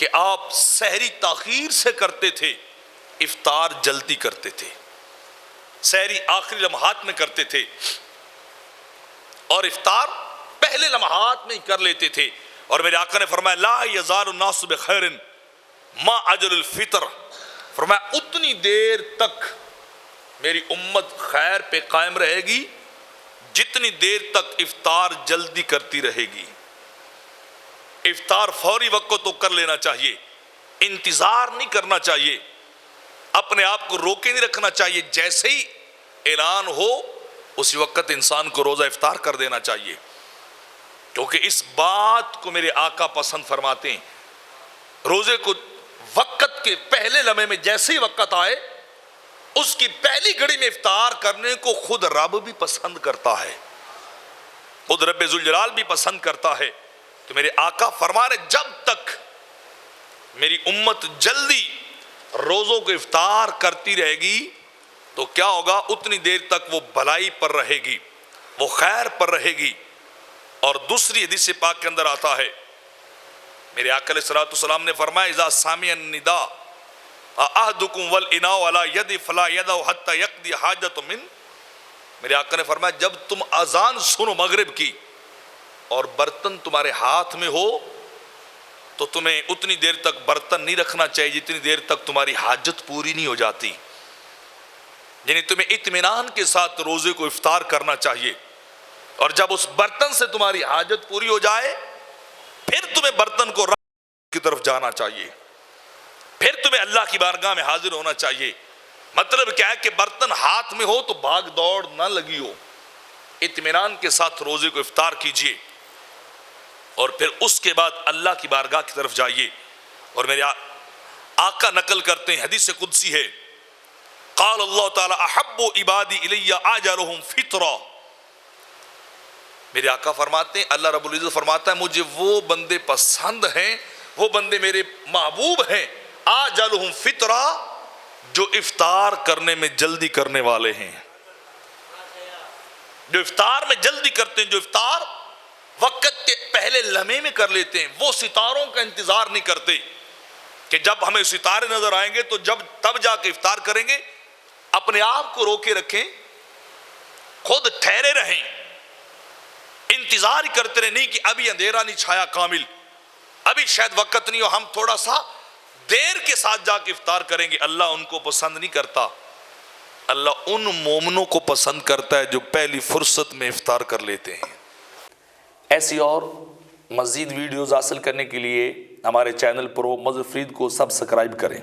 کہ آپ سحری تاخیر سے کرتے تھے، افطار جلدی کرتے تھے، سحری آخری لمحات میں کرتے تھے اور افطار پہلے لمحات میں ہی کر لیتے تھے. اور میرے آقا نے فرمایا لا یزال الناس بخیر ما اجل الفطر، فرمایا اتنی دیر تک میری امت خیر پہ قائم رہے گی جتنی دیر تک افطار جلدی کرتی رہے گی. افطار فوری وقت تو کر لینا چاہیے، انتظار نہیں کرنا چاہیے، اپنے آپ کو روکے نہیں رکھنا چاہیے، جیسے ہی اعلان ہو اسی وقت انسان کو روزہ افطار کر دینا چاہیے. کیونکہ اس بات کو میرے آقا پسند فرماتے ہیں، روزے کو وقت کے پہلے لمحے میں جیسے ہی وقت آئے اس کی پہلی گھڑی میں افطار کرنے کو خود رب بھی پسند کرتا ہے، خود رب ذوالجلال بھی پسند کرتا ہے. تو میرے آقا فرما رہے جب تک میری امت جلدی روزوں کو افطار کرتی رہے گی تو کیا ہوگا، اتنی دیر تک وہ بھلائی پر رہے گی، وہ خیر پر رہے گی. اور دوسری حدیث پاک کے اندر آتا ہے، میرے آقا علیہ الصلوۃ والسلام نے فرمایا اذا سمع النداء احدکم والاناء علی ید فلا یدع حتی یقضی حاجۃ من. میرے آقا نے فرمایا جب تم اذان سنو مغرب کی اور برتن تمہارے ہاتھ میں ہو تو تمہیں اتنی دیر تک برتن نہیں رکھنا چاہیے جتنی دیر تک تمہاری حاجت پوری نہیں ہو جاتی. یعنی تمہیں اطمینان کے ساتھ روزے کو افطار کرنا چاہیے، اور جب اس برتن سے تمہاری حاجت پوری ہو جائے پھر تمہیں برتن کو رکھ کی طرف جانا چاہیے، پھر تمہیں اللہ کی بارگاہ میں حاضر ہونا چاہیے. مطلب کیا ہے کہ برتن ہاتھ میں ہو تو بھاگ دوڑ نہ لگی ہو، اطمینان کے ساتھ روزے کو افطار کیجئے اور پھر اس کے بعد اللہ کی بارگاہ کی طرف جائیے. اور میرے آقا نقل کرتے ہیں، حدیث قدسی ہے، قال اللہ تعالی احب عبادی الی اعجلهم فطرا. میرے آقا فرماتے ہیں، اللہ رب العزت فرماتا ہے مجھے وہ بندے پسند ہیں، وہ بندے میرے محبوب ہیں، اعجلهم فطرا، جو افطار کرنے میں جلدی کرنے والے ہیں، جو افطار میں جلدی کرتے ہیں، جو افطار وقت کے پہلے لمحے میں کر لیتے ہیں. وہ ستاروں کا انتظار نہیں کرتے کہ جب ہمیں ستارے نظر آئیں گے تو تب جا کے افطار کریں گے. اپنے آپ کو روکے رکھیں، خود ٹھہرے رہیں، انتظار ہی کرتے رہیں، نہیں کہ ابھی اندھیرا نہیں چھایا کامل، ابھی شاید وقت نہیں ہو، ہم تھوڑا سا دیر کے ساتھ جا کے افطار کریں گے. اللہ ان کو پسند نہیں کرتا. اللہ ان مومنوں کو پسند کرتا ہے جو پہلی فرصت میں افطار کر لیتے ہیں. ایسی اور مزید ویڈیوز حاصل کرنے کے لیے ہمارے چینل پرو مظفر فرید کو سبسکرائب کریں.